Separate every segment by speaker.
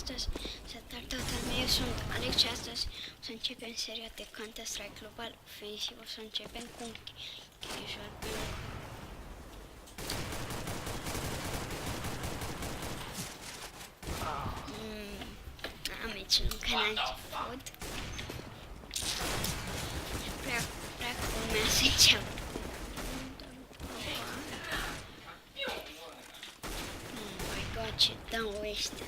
Speaker 1: astăzi, salutare toată lumea, eu sunt Alex și astăzi o să începem seria de Counter-Strike Global Offensive, o să începem cu un casual build. Am aici un canal de făcut. Prea că urmează să înceapă. Ce dau este.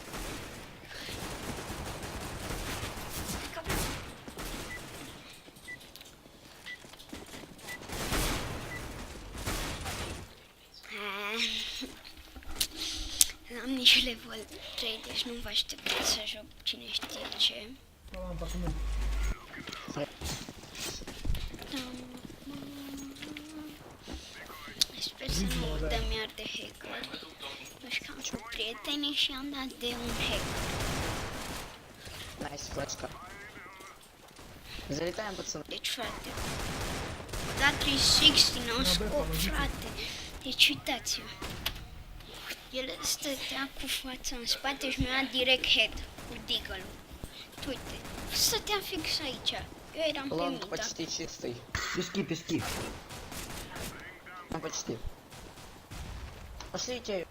Speaker 1: Am nici level 3, deci nu vă așteptați să joc cine știe ce. Sper să nu dăm iar de hacker. Deci că am cu prieteni și am dat de un hacker.
Speaker 2: Nice, flashka. Залетаем, пацаны.
Speaker 1: Deci, frate, o dat 360, n-au scop, frate. Deci, uitați-vă. El stătea cu fața în spate și mi-a dat direct head cu deagle-ul. Uite, stătea fix aici. Eu eram pe
Speaker 2: Лонг
Speaker 1: mid,
Speaker 2: почти чистый.
Speaker 3: Пески.
Speaker 2: Ну, почти. Пошлите.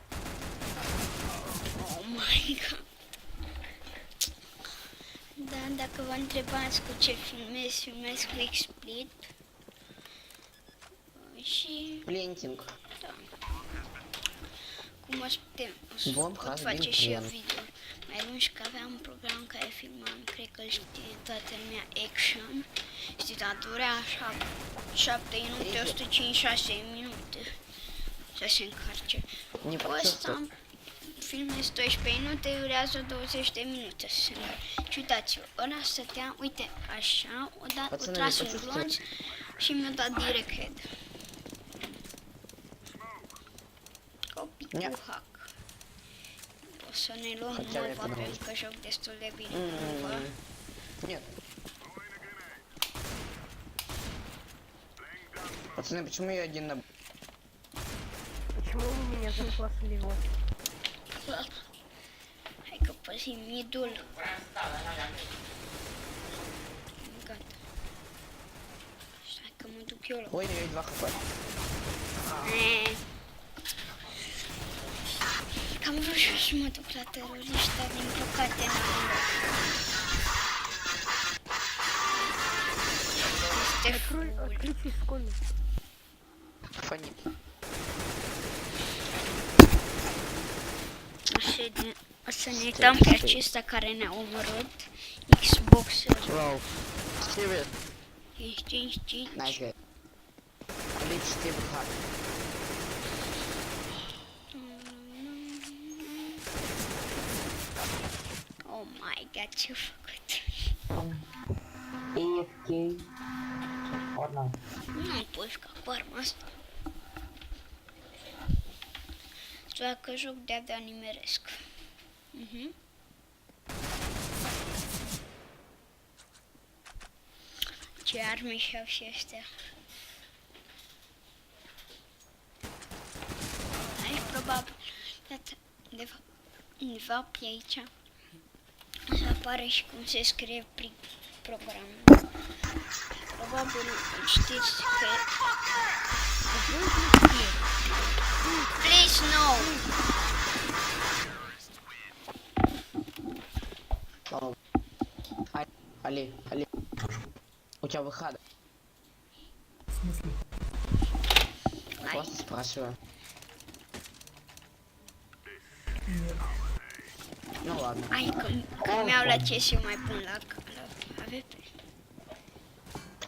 Speaker 1: Oh my god. Da, dacă vă întrebați cu ce filmez cu XSplit. Și...
Speaker 2: Плентинг.
Speaker 1: Da. Cum o să
Speaker 2: Bomb
Speaker 1: pot
Speaker 2: has
Speaker 1: face
Speaker 2: been
Speaker 1: și eu
Speaker 2: cleared.
Speaker 1: video mai lung și că aveam un program care filmam, cred că îl știe toată lumea, Action. Știi, dar durea 7 minute, 156 minute să se încarce.
Speaker 2: Не
Speaker 1: Cu ăsta
Speaker 2: почувствовал.
Speaker 1: filmez 12 minute, durează 20 de minute să se încarce. Și uitați-vă, ăla stătea, uite, așa, o
Speaker 2: Pățânele,
Speaker 1: tras un
Speaker 2: почувствовал.
Speaker 1: glonț și mi-a dat direct head. Copii
Speaker 2: Ia.
Speaker 1: cu hack. O să ne luăm
Speaker 2: Хотя
Speaker 1: mult,
Speaker 2: это
Speaker 1: pentru
Speaker 2: нравится.
Speaker 1: că joc destul de bine. Cumva.
Speaker 2: Нет. Пацаны, почему я один на...
Speaker 4: Почему у меня заклассили его?
Speaker 1: Hai că păzim midul. Gata. Stai că mă duc eu la...
Speaker 2: Ой, я 2 хп.
Speaker 1: Cam vrut și eu să mă duc la teroriști, dar din păcate n-am. Este full.
Speaker 4: Отключи скольник.
Speaker 2: Фонит.
Speaker 1: O să ne uităm pe acesta care ne-a omorât. Xbox-ul.
Speaker 2: Вау. Привет.
Speaker 1: 555.
Speaker 2: Nice guy. Лич тебе хак.
Speaker 1: Oh my god, ce-a făcut?
Speaker 3: AFK. Ладно.
Speaker 1: Nu-mi pui ca cu arma asta. Sper că joc de-abia nimeresc. Ce arme și-au și ăștia. Aici probabil, de fapt, undeva pe aici, să apare și cum se scrie programul. Probabil știți că... Please no!
Speaker 2: Вау. Али. У тебя выхода.
Speaker 3: В смысле?
Speaker 1: Ai,
Speaker 2: Просто спрашиваю.
Speaker 3: Нет.
Speaker 2: Ну ладно.
Speaker 1: ai că mi-au la ce să mai pun la AVP.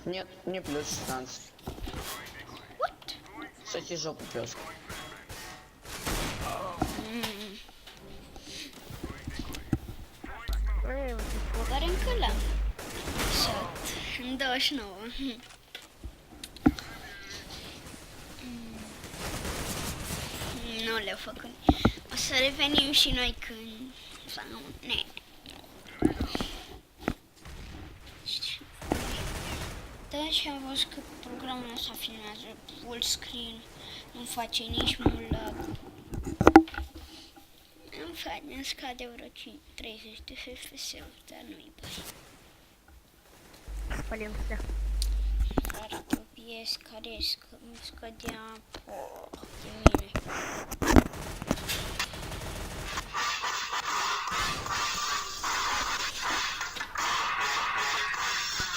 Speaker 2: Нет, не плюс 16.
Speaker 1: What?
Speaker 2: Кстати, жопу пес.
Speaker 4: Эй, вот эти вот.
Speaker 1: Dar încă l-am lăsat în 29. Nu le-au făcut. O să revenim și noi când... Sau ne. Da, și am văzut că programul ăsta filmează full screen, nu face nici mult lag. În frate, îmi scade vreo 30 de FPS-uri, dar nu-i băi.
Speaker 4: Спалился.
Speaker 1: Care copiez, care îmi scădea de mine.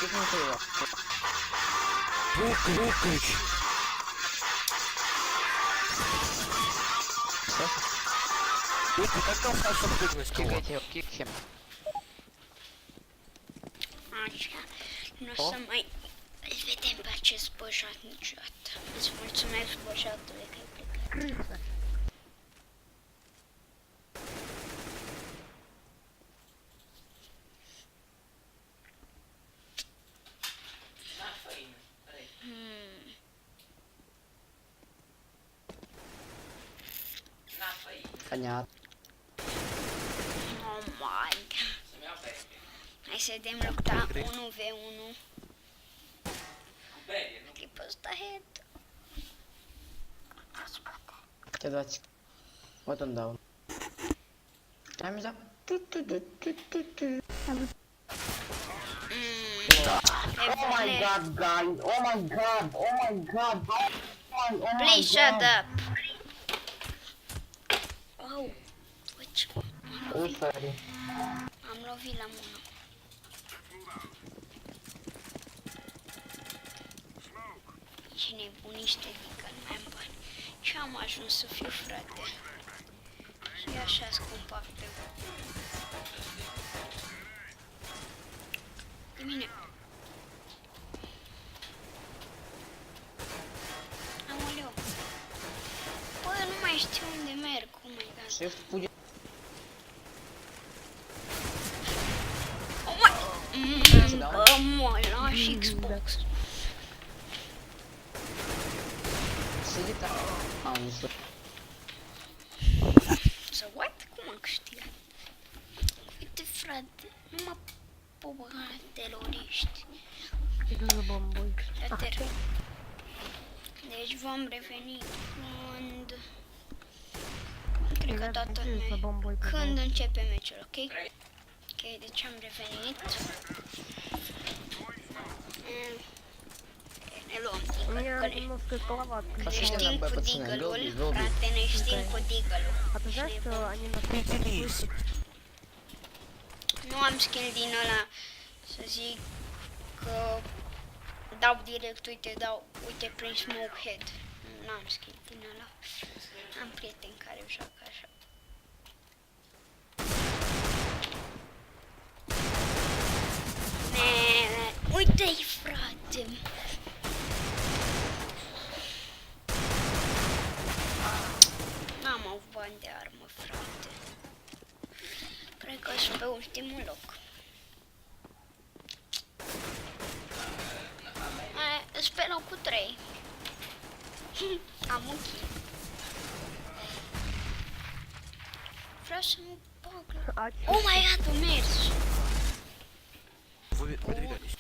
Speaker 2: Кикнути його.
Speaker 5: Выключ. Uite, как там Саша прыгнуть кого?
Speaker 2: Кикайте його, кікхем.
Speaker 1: Așa, nu o să mai îl vedem pe acest băjat niciodată. Îți mulțumesc, băjatule, că ai plecat.
Speaker 4: Крыса.
Speaker 2: Понятно.
Speaker 1: Oh my god. Hai să dăm lupta 1v1. Clipul ăsta head.
Speaker 2: Te dați. Вот он даун. Там за.
Speaker 3: Oh my god, guys! Oh my god! Oh my god! Oh my
Speaker 1: Please shut
Speaker 3: god!
Speaker 1: up. Oh, uite,
Speaker 3: Oh, sorry.
Speaker 1: am lovit la mână. Ce nebuniște dică, nu mai am bani. Ce am ajuns să fiu, frate? Și e așa scumpa pe de mine. Aoleu. Bă, nu mai știu unde merg, oh my god.
Speaker 2: Shift будет.
Speaker 1: Oh my... Bă, mă, lași Xbox.
Speaker 2: Сидит там. А, он еще.
Speaker 1: Să what? Cum am câștigat? Uite, frate, numai teroriști.
Speaker 4: Иду за бомбой.
Speaker 1: Iată. Deci vom reveni când... Cred că toată
Speaker 4: Иди за
Speaker 1: lumea...
Speaker 4: бомбой.
Speaker 1: Când începe meciul, ok? Ok, deci am revenit. Ne luăm
Speaker 4: У меня
Speaker 1: Deagle,
Speaker 4: немножко голова
Speaker 1: ne
Speaker 2: Пошли
Speaker 4: открылась.
Speaker 1: știm
Speaker 2: на Б,
Speaker 1: cu
Speaker 2: пацаны,
Speaker 1: Deagle-ul,
Speaker 2: долбий, долбий.
Speaker 1: frate, ne știm cu Deagle-ul.
Speaker 4: А ты знаешь, что они нас
Speaker 5: Определись.
Speaker 1: Nu am skill din ăla să zic că dau direct, uite prin smoke head. Nu am skill din ăla. Am prieteni care joacă așa. Uite-i, frate! N-am avut bani de armă, frate. Cred că sunt pe ultimul loc. Sunt pe locul 3. Am un kill. Vreau să mă bag la...
Speaker 4: А
Speaker 1: Oh my god, a mers!
Speaker 5: Вы выдвигались.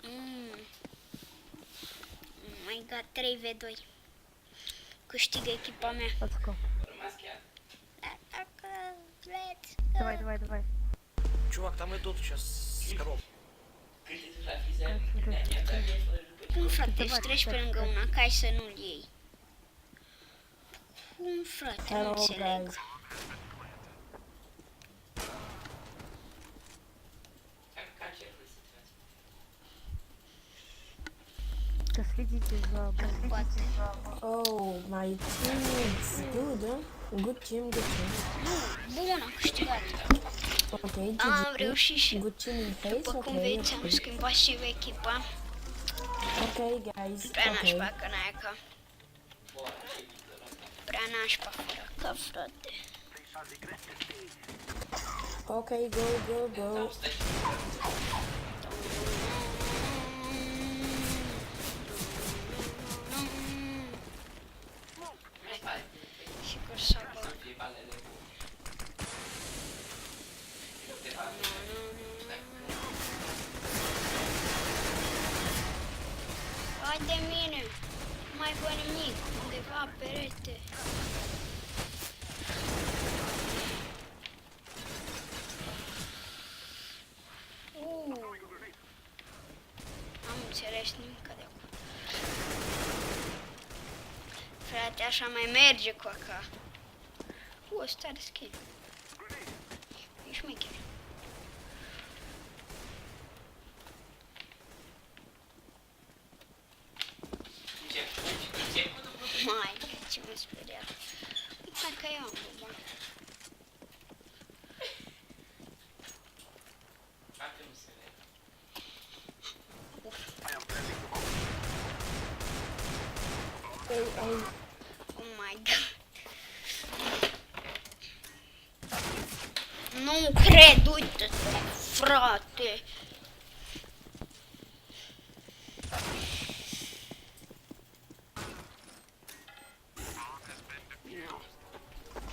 Speaker 1: Oh my god, 3v2. Câștigă echipa mea.
Speaker 4: Let's go.
Speaker 1: Let's
Speaker 4: Давай, давай, давай.
Speaker 5: Чувак, там идут сейчас с коров.
Speaker 1: Cum, frate, îți treci pe lângă una ca ai să nu-l iei? Cum, frate, nu înțeleg.
Speaker 4: Да следите за бомбой.
Speaker 1: Poate.
Speaker 6: Oh, my teammates, good, huh? Good team, good team.
Speaker 1: Bun, am câștigat.
Speaker 6: Okay,
Speaker 1: Am
Speaker 6: GG.
Speaker 1: reușit și,
Speaker 6: Good team in face,
Speaker 1: după cum
Speaker 6: okay,
Speaker 1: vedeți, am
Speaker 6: okay.
Speaker 1: schimbat și echipa.
Speaker 6: Okay, guys,
Speaker 1: Prea
Speaker 6: okay.
Speaker 1: nașpa cănaia. Prea nașpa fără că, frate.
Speaker 6: Okay, go, go, go.
Speaker 1: Sigur să vă... Hai de mine! Nu mai văd nimic, undeva perete. Am înțeles nimic de acum. Frate, așa mai merge cu aca. Ăsta are skill. E șmecher. Mai, ce mă speriat. Uite că eu am bomba. Oh my god. Nu cred, uite-te, frate.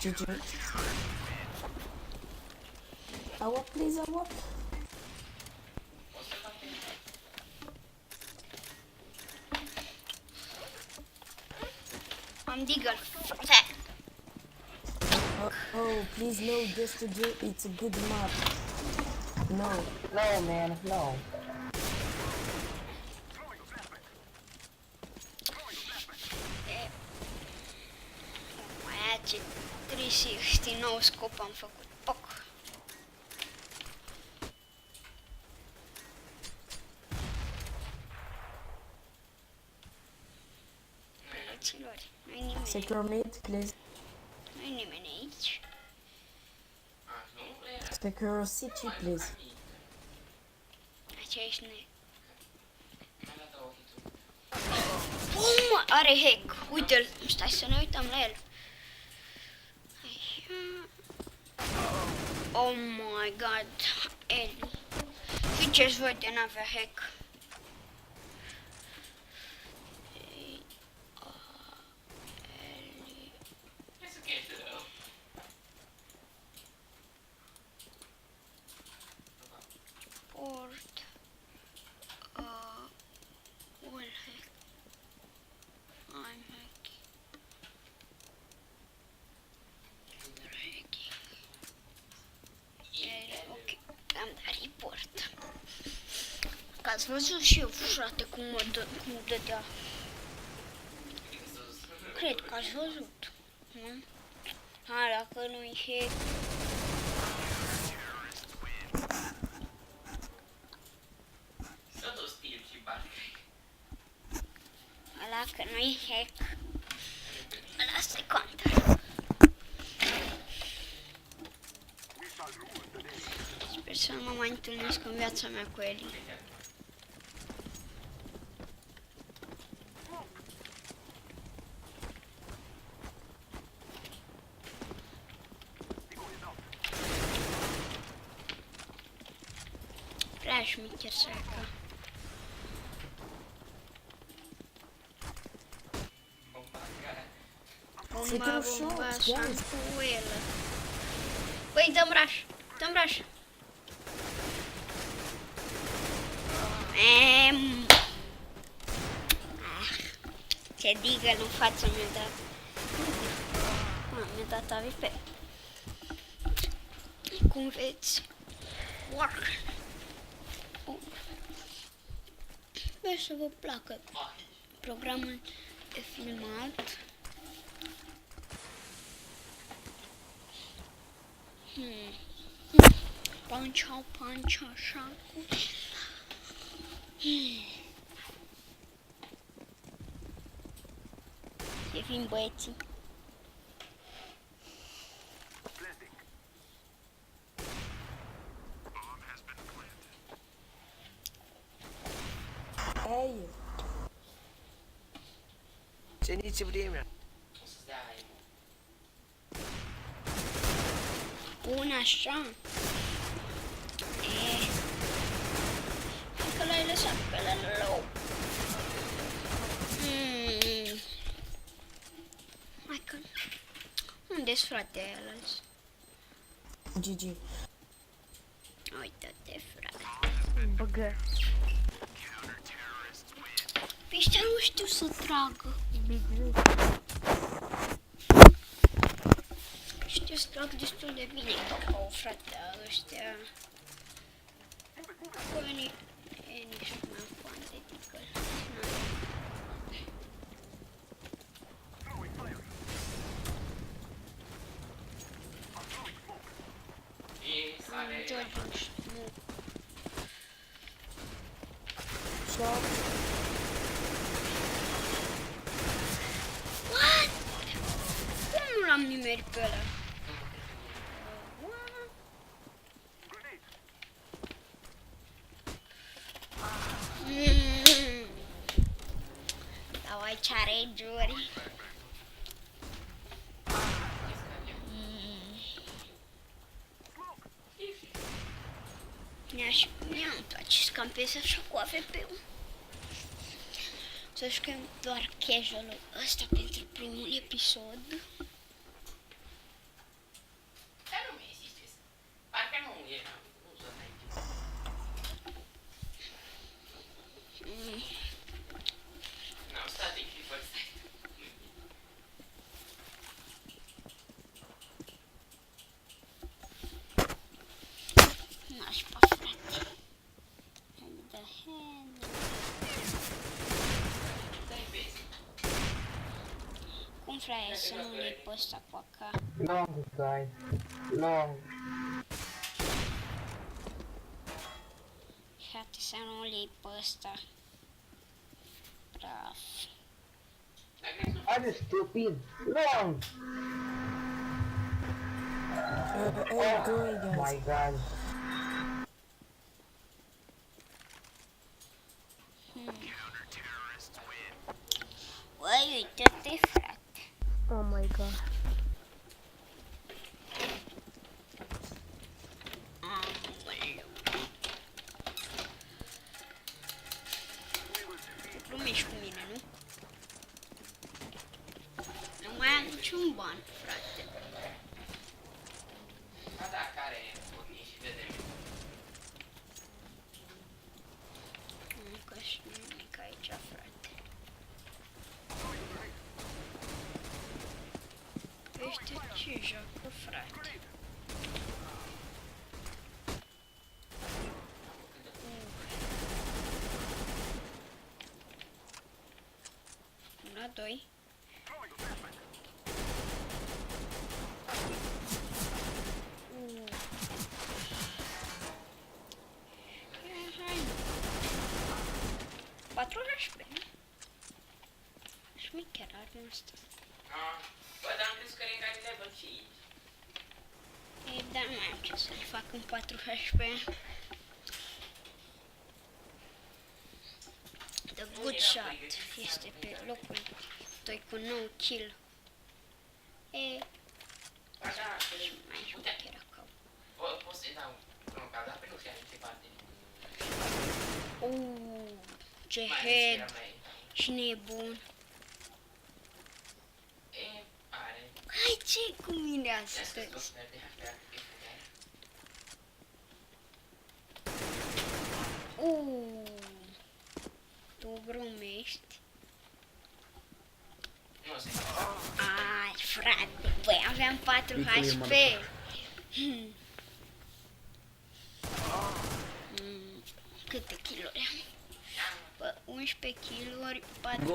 Speaker 6: GG. AWP, please, AWP.
Speaker 1: Am deagle, frate.
Speaker 6: Oh, please, no, Destiny, it's a good map. No.
Speaker 3: No, man, no.
Speaker 1: Aia ce 369 scop am făcut. Poc. Băieților, nu-i nimeni.
Speaker 6: Secure mid, please.
Speaker 1: Nu-i nimeni aici.
Speaker 6: Secure city, please.
Speaker 1: Aici ești ne. Bum! Are hack. Uite-l. Stai să ne uităm la el. Așa. Oh my god. Eli. Și ce-ți voi de n-avea hack? Eli. Port. All hack. I'm hacking. You're hacking. Ok, am dat report. Că ați văzut și eu, frate, cum dădea. Cred că ați văzut, nu? Ha, dacă nu-i hack. Ăla că nu-i hack. Ăla se contă. Sper să nu mă mai întâlnesc în viața mea cu Eli. Prea șmecher săraca. Bomba, bomba, șampuelă. Băi, dăm rush, dăm rush. Ce deagle în față mi-a dat. Mi-a dat AVP. Cum veți? Sper să vă placă programul de filmat. Pancha, așa. Ce fim băieții.
Speaker 6: Эй,
Speaker 5: Цените время.
Speaker 1: Bun, așa. Hai că l-ai lăsat pe la low. Hai că... Unde-s frate aia ăla-s?
Speaker 6: GG.
Speaker 1: Uite-te, frate.
Speaker 4: БГ.
Speaker 1: Pe ăștia nu știu să tragă.
Speaker 4: Big.
Speaker 1: Știu să trag destul de bine. Oh, frate, ăștia... Băi, nici nu mai am fan de Deagle. George, nu.
Speaker 6: Shot.
Speaker 1: What? Cum nu l-am nimerit pe ăla? Dau aici rage-uri. Mi-am place să campez așa cu AVP-ul. Să jucăm doar casual-ul ăsta pentru primul episod.
Speaker 7: Dar nu mi-ai zis ce. Parcă nu era. Nu zona aici. N-am stat de clipă, stai.
Speaker 1: Nașpa, frate. Hand the hand.
Speaker 7: Stai vezi.
Speaker 1: Cum frate să nu le pe ăsta cu AK?
Speaker 3: Long, guys. Long.
Speaker 1: Frate să nu le pe ăsta. Praf.
Speaker 3: Are stupid. Long.
Speaker 6: Hey, go away, guys.
Speaker 3: My God.
Speaker 1: Băi, uite-te, frate.
Speaker 4: Oh my god.
Speaker 1: Aoleu. Tu glumești cu mine, nu? Nu mai am niciun ban, frate.
Speaker 7: Ba da, care e porni și vedem.
Speaker 1: Încă și nimic aici, frate. Ăștia ce joacă, frate? La 2. Hai. 4 HP. Șmecher arma asta.
Speaker 7: Bă, dar am crezut că e care level 5.
Speaker 1: Ei, dar nu am ce să-l fac în 4 HP. The Good Shot este pe locul 2 cu 9 kill. E,
Speaker 7: Ba da,
Speaker 1: și mai șmecher acolo.
Speaker 7: poți să-i dau un cal, dar pe nu știu în ce parte.
Speaker 1: Ce
Speaker 7: Mai ales
Speaker 1: head.
Speaker 7: era mai...
Speaker 1: Cine e bun?
Speaker 7: E, are.
Speaker 1: Hai, ce cu mine
Speaker 7: Ia să-ți
Speaker 1: astăzi?
Speaker 7: dau sper de HP, e făgare.
Speaker 1: Tu glumești?
Speaker 7: Nu o să-i
Speaker 1: Ai, frate, băi, aveam 4 HP. Câte kilori am? Bă, 11 kilori, 4...
Speaker 2: Go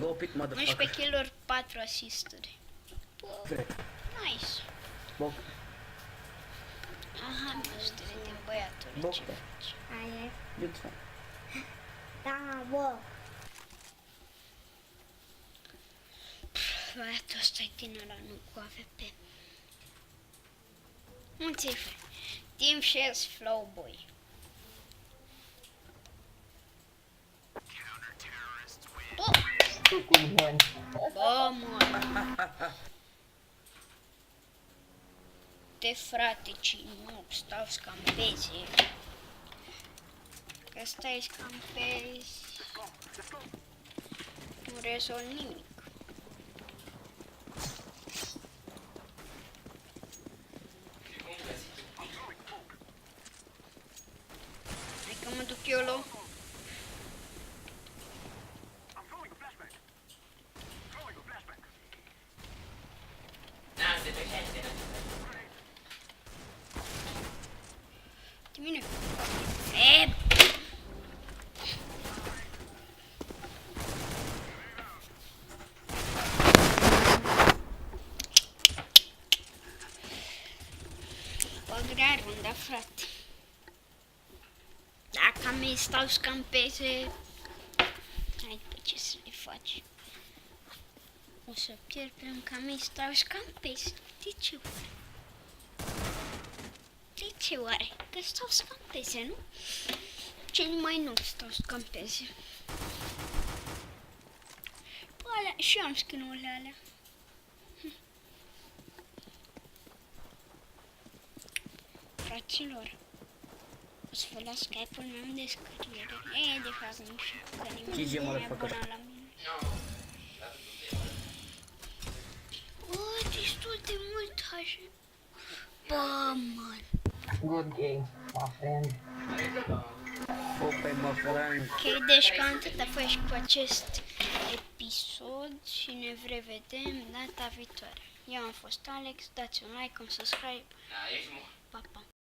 Speaker 2: pit,
Speaker 1: 11
Speaker 2: motherfucker.
Speaker 1: kilori, 4 asisturi. Bă, nice.
Speaker 2: Boc.
Speaker 1: Aha, mi-a de băiatule,
Speaker 2: Boc.
Speaker 1: ce faci?
Speaker 4: Aia.
Speaker 2: Iuța.
Speaker 4: Da, bă.
Speaker 1: Băiatul ăsta e tânăr, nu cu AVP. Nu ți-e fă. Team Shares Flow Boy. Bă,
Speaker 3: Stick with him.
Speaker 1: bă, mă. Te frate, ce nu stau să campeze. Că stai să campezi. Nu rezolv nimic. Hai că mă duc eu la... Camii stau scampeze. Hai pe ce să le faci. O să pierd prin Camii stau scampeze. De ce oare? De ce oare? Că stau scampeze, nu? Cei mai nu stau scampeze. Bă, alea, și eu am skin-urile alea. Fraților, o să vă las Skype-ul meu în descriere. De fapt nu știu, că nimeni
Speaker 2: GG,
Speaker 1: nu e
Speaker 2: motherfucker.
Speaker 1: abonat la mine. Bă, destul de mult așa. Bă, man.
Speaker 3: Good game, my friend.
Speaker 2: Open, mă, friend.
Speaker 1: Ok, deci cam atât a fost cu acest episod și ne revedem data viitoare. Eu am fost Alex, dați un like, un subscribe,
Speaker 7: Da, ești mult.
Speaker 1: pa, pa.